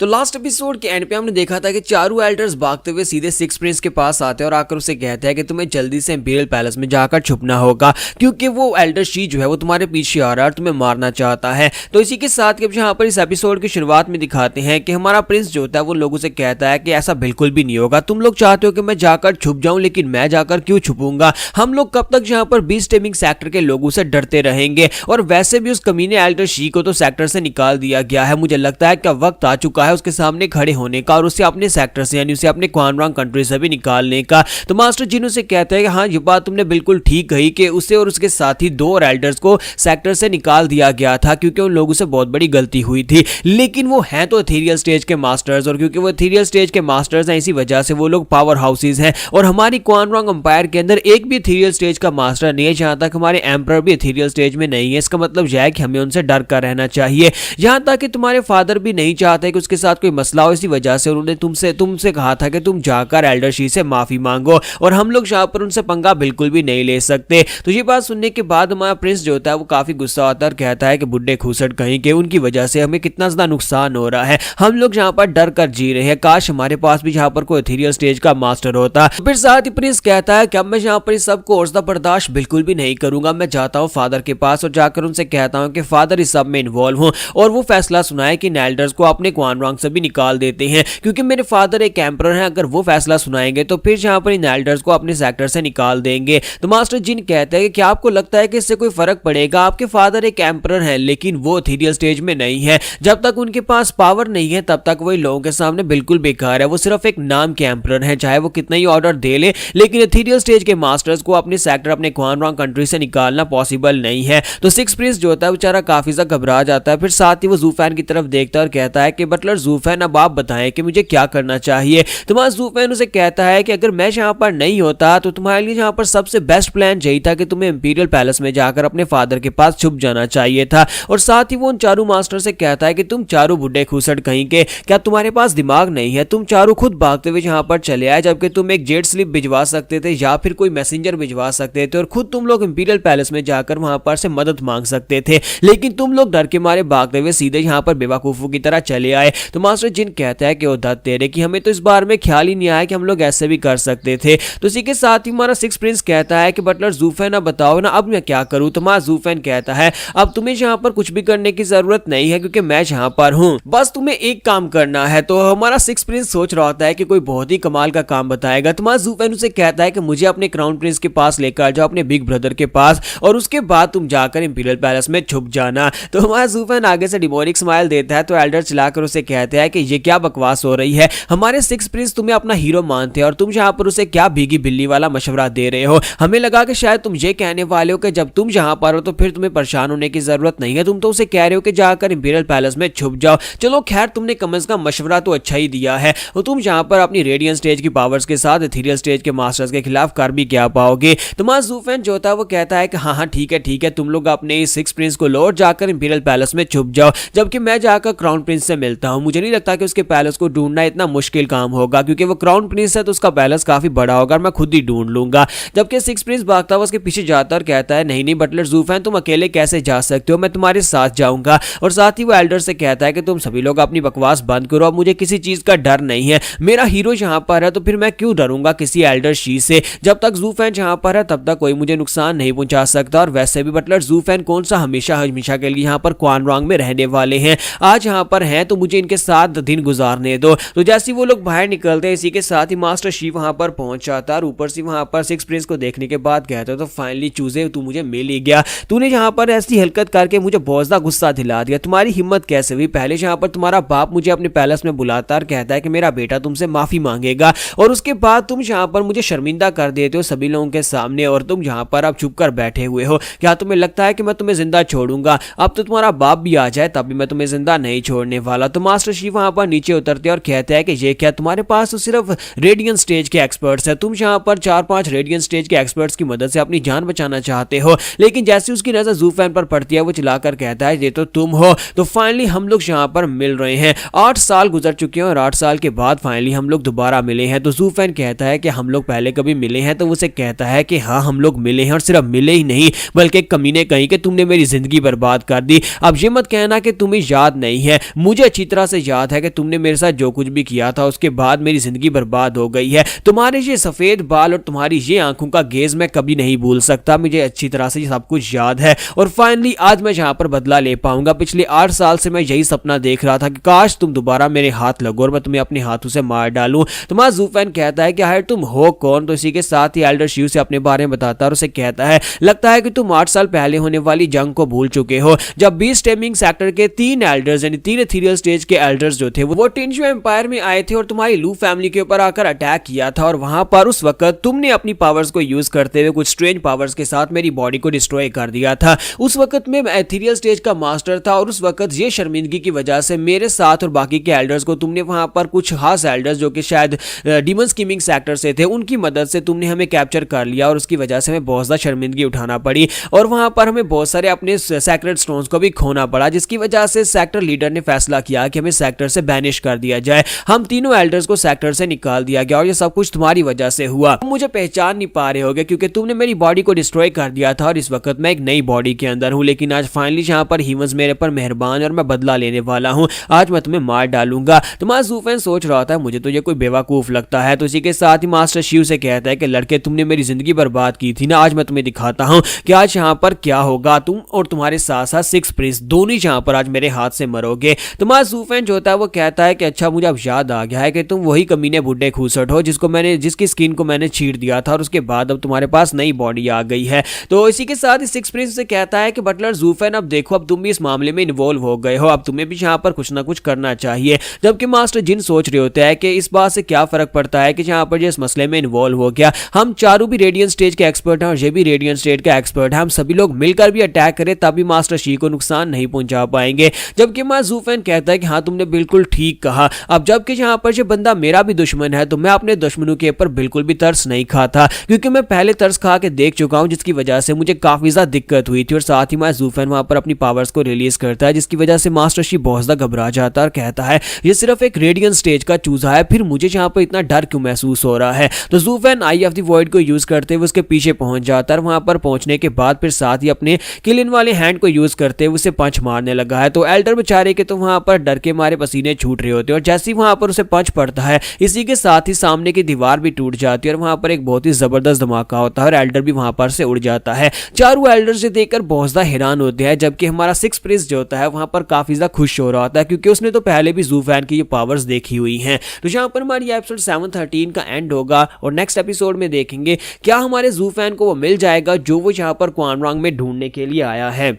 तो last episode के and पे हमने देखा था कि चारों एल्डर्स भागते हुए सीधे सिक्स प्रिंस के पास आते हैं और आकर उसे कहते हैं कि तुम्हें जल्दी से इंपीरियल पैलेस में जाकर छुपना होगा क्योंकि वो एल्डर शी जो है वो तुम्हारे पीछे आ रहा है और तुम्हें मारना चाहता है। तो इसी के साथ यहाँ पर इस एपिसोड की शुरुआत में दिखाते हैं कि हमारा प्रिंस जो होता है वो लोगों से कहता है कि ऐसा बिल्कुल भी नहीं होगा, तुम लोग चाहते हो कि मैं जाकर छुप जाऊं, लेकिन मैं जाकर क्यों छुपूंगा? हम लोग कब तक यहाँ पर बीस्ट टेमिंग सेक्टर के लोगों से डरते रहेंगे? और वैसे भी उस कमीने एल्डर शी को तो सेक्टर से निकाल दिया गया है। मुझे लगता है कि वक्त आ चुका है उसके सामने खड़े होने का और उसे अपने सेक्टर से यानी उसे अपने क्वान रॉन्ग कंट्री से भी निकालने का। तो मास्टर जिन उसे कहते हैं कि हाँ ये बात तुमने बिल्कुल ठीक कही कि उसे और उसके साथी दो और एल्डर्स को सेक्टर से निकाल दिया गया था क्योंकि उन लोगों से बहुत बड़ी गलती हुई थी, लेकिन वो हैं तो एथेरियल स्टेज के मास्टर्स और क्योंकि वो एथेरियल स्टेज के मास्टर्स हैं इसी वजह से वो लोग पावर हाउसेज हैं और हमारी क्वान रॉन्ग एम्पायर के अंदर एक भी एथेरियल स्टेज का मास्टर नहीं है, जहां तक हमारे एम्परर भी एथेरियल स्टेज में नहीं है। इसका मतलब यह है कि हमें उनसे डर कर रहना चाहिए। यहां तक कि तुम्हारे फादर भी नहीं चाहते कि उसके साथ कोई मसला हो, इसी वजह से उन्होंने तुमसे कहा था कि तुम जाकर एल्डर शी से माफी मांगो और हम लोग यहाँ पर उनसे पंगा बिल्कुल भी नहीं ले सकते। तो ये बात सुनने के बाद हमारा प्रिंस जो होता है वो काफी गुस्सा आता है और कहता है कि बुड्ढे खूसट कहीं के, उनकी वजह से हमें कितना ज्यादा नुकसान हो रहा है, हम लोग यहाँ पर डर कर जी रहे हैं, काश हमारे पास भी यहाँ पर कोई एथेरियल स्टेज का मास्टर होता। फिर साथ ही प्रिंस कहता है कि अब मैं यहाँ पर इस सबको और ज्यादा बर्दाश्त बिल्कुल भी नहीं करूंगा, मैं जाता हूँ फादर के पास और जाकर उनसे कहता हूँ कि फादर इस सब में इन्वॉल्व हो और वो फैसला सुनाए कि एल्डर्स को अपने क्वान रॉन्ग से भी निकाल देते हैं क्योंकि मेरे फादर एक एम्परर हैं, अगर वो फैसला सुनाएंगे तो फिर यहाँ पर इन एल्डर्स को अपने सेक्टर से निकाल देंगे। तो मास्टर जिन कहते हैं कि क्या आपको लगता है कि इससे कोई फर्क पड़ेगा? आपके फादर एक एम्परर हैं लेकिन वो एथेरियल स्टेज में नहीं है, जब तक उनके पास पावर नहीं है तब तक वही लोगों के सामने बिल्कुल बेकार है, वो सिर्फ एक नाम के एम्परर हैं, चाहे वो कितना ही ऑर्डर दे ले, लेकिन एथेरियल स्टेज के मास्टर्स को अपने सेक्टर अपने क्वान रॉन्ग कंट्री से निकालना पॉसिबल नहीं है। तो सिक्स प्रिंस जो होता है बेचारा काफी ज्यादा घबरा जाता है। फिर साथ ही वो ज़ूफैन की तरफ देखता है और कहता है कि बटलर ज़ूफैन अब आप बताएं कि मुझे क्या करना चाहिए। तुम्हारा ज़ूफैन उसे कहता है कि अगर मैं यहाँ पर नहीं होता तो तुम्हारे लिए यहाँ पर सबसे बेस्ट प्लान यही था कि तुम्हें इंपीरियल पैलेस में जाकर अपने फादर के पास छुप जाना चाहिए था। और साथ ही वो उन चारों मास्टर से कहता है कि तुम चारों बुड्ढे खूसट कहीं के, क्या तुम्हारे पास दिमाग नहीं है? तुम चारों खुद भागते हुए यहाँ पर चले आए जबकि तुम एक जेट स्लिप भिजवा सकते थे या फिर कोई मैसेंजर भिजवा सकते थे और खुद तुम लोग इंपीरियल पैलेस में जाकर वहां पर से मदद मांग सकते थे, लेकिन तुम लोग डर के मारे भागते हुए सीधे यहाँ पर बेवकूफों की तरह चले आए। तो मास्टर जिन कहता है कि वो दत्त तेरे कि हमें तो इस बार में ख्याल ही नहीं आया कि हम लोग ऐसे भी कर सकते थे। तो इसी के साथ ही हमारा सिक्स प्रिंस कहता है कि बटलर ज़ूफैन अब बताओ ना अब मैं क्या करूं? तो हमारा ज़ूफैन कहता है अब तुम्हें यहाँ पर कुछ भी करने की जरूरत नहीं है क्योंकि मैं यहाँ पर हूँ, बस तुम्हें एक काम करना है। तो हमारा सिक्स प्रिंस सोच रहा होता है कि कोई बहुत ही कमाल का काम बताएगा। तो हमारा ज़ूफैन उसे कहता है कि मुझे अपने क्राउन प्रिंस के पास लेकर जाओ, अपने बिग ब्रदर के पास, और उसके बाद तुम जाकर इंपीरियल पैलेस में छुप जाना। तो हमारा ज़ूफैन आगे से डिमोनिक स्माइल देता है तो एल्डर चिल्लाकर उसे कहते हैं कि ये क्या बकवास हो रही है, हमारे सिक्स प्रिंस तुम्हें अपना हीरो मानते हैं और तुम यहाँ पर उसे क्या भीगी बिल्ली वाला मशवरा दे रहे हो? हमें लगा कि शायद तुम ये कहने वाले हो कि जब तुम यहाँ पर हो तो फिर तुम्हें परेशान होने की जरूरत नहीं है, तुम तो उसे कह रहे हो कि जाकर इंपीरियल पैलेस में छुप जाओ। चलो खैर तुमने कम से कम मशवरा तो अच्छा ही दिया है और तुम यहाँ पर अपनी रेडियंट स्टेज की पावर्स के साथ एथेरियल स्टेज के मास्टर्स के खिलाफ कर भी क्या पाओगे? तुम्हारा ज़ूफैन जो होता है वो कहता है कि हाँ ठीक है तुम लोग अपने सिक्स प्रिंस को लो और जाकर इंपीरियल पैलेस में छुप जाओ, जबकि मैं जाकर क्राउन प्रिंस से मिलता हूँ। मुझे नहीं लगता कि उसके पैलेस को ढूंढना इतना मुश्किल काम होगा क्योंकि वो क्राउन प्रिंस है तो उसका पैलेस काफी बड़ा होगा और मैं खुद ही ढूंढ लूंगा। जबकि सिक्स प्रिंस भागता हुआ उसके पीछे जाता और कहता है नहीं बटलर ज़ूफैन तुम अकेले कैसे जा सकते हो, मैं तुम्हारे साथ जाऊंगा। और साथ ही वो एल्डर से कहता है कि तुम सभी लोग अपनी बकवास बंद करो, अब मुझे किसी चीज का डर नहीं है, मेरा हीरो यहाँ पर है तो फिर मैं क्यों डरूंगा किसी एल्डर शी से? जब तक ज़ूफैन यहाँ पर है तब तक कोई मुझे नुकसान नहीं पहुंचा सकता और वैसे भी बटलर ज़ूफैन कौन सा हमेशा के लिए यहाँ पर क्वान रॉन्ग में रहने वाले हैं, आज यहाँ पर हैं तो मुझे इनके साथ दिन गुजारने दो। तो जैसे वो लोग बाहर निकलते हैं इसी के साथ ही मास्टर शी वहां पर पहुंच जाता है और ऊपर से वहां पर सिक्स प्रिंस को देखने के बाद कहता है तो फाइनली चूजे तू मुझे मिल ही गया, तूने यहाँ पर ऐसी हरकत करके मुझे बहुत ज्यादा गुस्सा दिला दिया, तुम्हारी हिम्मत कैसे हुई? पहले यहाँ पर तुम्हारा बाप मुझे अपने पैलेस में बुलाता और कहता है कि मेरा बेटा तुमसे माफी मांगेगा और उसके बाद तुम यहाँ पर मुझे शर्मिंदा कर देते हो सभी लोगों के सामने और तुम यहाँ पर अब छुप कर बैठे हुए हो। क्या तुम्हें लगता है कि मैं तुम्हें जिंदा छोड़ूंगा? अब तो तुम्हारा बाप भी आ जाए तब भी मैं तुम्हें जिंदा नहीं छोड़ने वाला। तो मास्टर शी वहां पर नीचे उतरते और कहते हैं कि ये क्या तुम्हारे पास तो सिर्फ रेडियंट स्टेज के एक्सपर्ट्स हैं, तुम यहाँ पर 4-5 रेडियंट स्टेज के एक्सपर्ट्स की मदद से अपनी जान बचाना चाहते हो। लेकिन जैसे उसकी नजर ज़ूफैन पर पड़ती है वो चिल्लाकर कहता है ये तो तुम हो। तो फाइनली हम लोग यहाँ पर मिल रहे हैं, 8 साल गुजर चुके हैं और 8 साल के बाद फाइनली हम लोग दोबारा मिले हैं। तो ज़ूफैन कहता है कि हम लोग पहले कभी मिले हैं? तो उसे कहता है कि हाँ हम लोग मिले हैं और सिर्फ मिले ही नहीं बल्कि कमीने कहीं कि तुमने मेरी जिंदगी बर्बाद कर दी। अब ये मत कहना कि तुम्हें याद नहीं है, मुझे अच्छी तरह से याद है कि तुमने मेरे साथ जो कुछ भी किया था उसके बाद मेरी जिंदगी बर्बाद हो गई है। तुम्हारे ये सफेद बाल और तुम्हारी ये आंखों का गेज मैं कभी नहीं भूल सकता, मुझे अच्छी तरह से ये सब कुछ याद है। और फाइनली आज मैं यहाँ पर बदला ले पाऊंगा। पिछले 8 साल से मैं यही सपना देख रहा था कि काश तुम दोबारा मेरे हाथ लगो और मैं तुम्हें अपने हाथों से मार डालूं। तुम्हारा ज़ूफेन कहता है कि हाय तुम हो कौन। तो इसी के साथ ही एल्डर शिव से अपने बारे में बताता है और उसे कहता है लगता है कि तुम 8 साल पहले होने वाली जंग को भूल चुके हो, जब बीस्ट टेमिंग सेक्टर के 3 एल्डर्स यानी 3 एथीरियल स्टेज के एल्डर्स जो थे वो टिंजू एम्पायर में आए थे और तुम्हारी लू फैमिली के ऊपर आकर अटैक किया था। और वहां पर उस वक्त तुमने अपनी पावर्स को यूज करते हुए कुछ स्ट्रेंज पावर्स के साथ मेरी बॉडी को डिस्ट्रॉय कर दिया था। उस वक्त में एथीरियल स्टेज का मास्टर था और उस वक्त ये शर्मिंदगी की वजह से मेरे साथ और बाकी के एल्डर्स को तुमने वहां पर कुछ खास एल्डर्स जो कि शायद डीमन स्कीमिंग सेक्टर से थे उनकी मदद से तुमने हमें कैप्चर कर लिया और उसकी वजह से हमें बहुत ज्यादा शर्मिंदगी उठाना पड़ी और वहां पर हमें बहुत सारे अपने सैक्रेड स्टोन्स को भी खोना पड़ा, जिसकी वजह से सेक्टर लीडर ने फैसला किया कि हमें सेक्टर से बैनिश कर दिया जाए। हम तीनों एल्डर्स को सेक्टर से निकाल दिया गया और ये सब कुछ तुम्हारी वजह से हुआ। तुम मुझे पहचान नहीं पा रहे होगे क्योंकि तुमने मेरी बॉडी को डिस्ट्रॉय कर दिया था और इस वक्त मैं एक नई बॉडी के अंदर हूं। लेकिन आज फाइनली यहाँ पर ह्यूमंस मेरे पर मेहरबान और मैं बदला लेने वाला हूं। आज मैं तुम्हें मार डालूंगा। तुम्हारा ज़ूफेन सोच रहा था मुझे तो ये कोई बेवकूफ लगता है। तो इसी के साथ ही मास्टर शिव से कहता है कि लड़के तुमने मेरी जिंदगी बर्बाद की थी ना, आज मैं तुम्हें दिखाता हूं कि आज यहाँ पर क्या होगा। तुम और तुम्हारे साथ साथ 6 प्रिंस दोनों यहाँ पर आज मेरे हाथ से मरोगे। तुम्हारा ज़ूफेन जो होता है वो कहता है कि अच्छा मुझे अब याद आ गया है कि तुम वही कमीने बुड्ढे खूसट हो जिसकी स्किन को मैंने चीर दिया था और उसके बाद अब तुम्हारे पास नई बॉडी आ गई है। तो इसी के साथ ही 6 प्रिंस से कहता है कि बटलर ज़ूफेन अब देखो अब तुम भी इस मामले में इन्वॉल्व हो गए हो, अब तुम्हें भी यहाँ पर कुछ ना कुछ करना चाहिए। जबकि मास्टर जिन सोच रहे होते हैं कि इस बात से क्या फर्क पड़ता है कि यहाँ पर इस मसले में इन्वॉल्व हो गया, हम चारों भी रेडियंट स्टेज के एक्सपर्ट हैं और ये भी रेडियंट स्टेज का एक्सपर्ट है, हम सभी लोग मिलकर भी अटैक करें तभी मास्टर शी को नुकसान नहीं पहुंचा पाएंगे। जबकि मास्टर ज़ूफेन कहता है कि हाँ तुमने बिल्कुल ठीक कहा, अब जबकि यहाँ पर ये बंदा मेरा भी दुश्मन है तो मैं अपने दुश्मनों के ऊपर बिल्कुल भी तरस नहीं खाता, क्योंकि मैं पहले तरस खा के देख चुका हूँ जिसकी वजह से मुझे काफी ज्यादा दिक्कत हुई थी। और साथ ही मास्टर ज़ूफेन वहां पर अपनी पावर्स को रिलीज करता है जिसकी वजह से मास्टर शी बहुत ज्यादा घबरा जाता है और कहता है ये सिर्फ एक रेडियंट स्टेज का चूजा है, फिर मुझे यहाँ पर इतना डर क्यों महसूस हो रहा है। तो ज़ूफेन आई ऑफ द वॉइड को यूज करते हुए उसके पीछे पहुंच जाता है। वहां पर पहुंचने के बाद फिर साथ ही अपने किलिन वाले हैंड को यूज करते हुए उसे पंच मारने लगा है। तो एल्डर बेचारे के तो वहां पर डर के मारे पसीने छूट रहे होते हैं और जैसे ही वहां पर उसे पंच पड़ता है इसी के साथ ही सामने की दीवार भी टूट जाती है और वहां पर एक बहुत ही जबरदस्त धमाका होता है और एल्डर भी वहां पर से उड़ जाता है। चारों एल्डर से देखकर बहुत ज्यादा हैरान होते हैं, जबकि हमारा 6 प्रिंस जो होता है वहां पर काफी ज्यादा खुश हो रहा होता है क्योंकि उसने तो पहले भी ज़ूफेन की ये पावर्स देखी हुई हैं। तो यहाँ पर हमारी एपिसोड 713 का एंड होगा और नेक्स्ट एपिसोड में देखेंगे क्या हमारे ज़ूफेन को वो मिल जाएगा जो वो यहाँ पर क्वान रॉन्ग में ढूंढने के लिए आया है।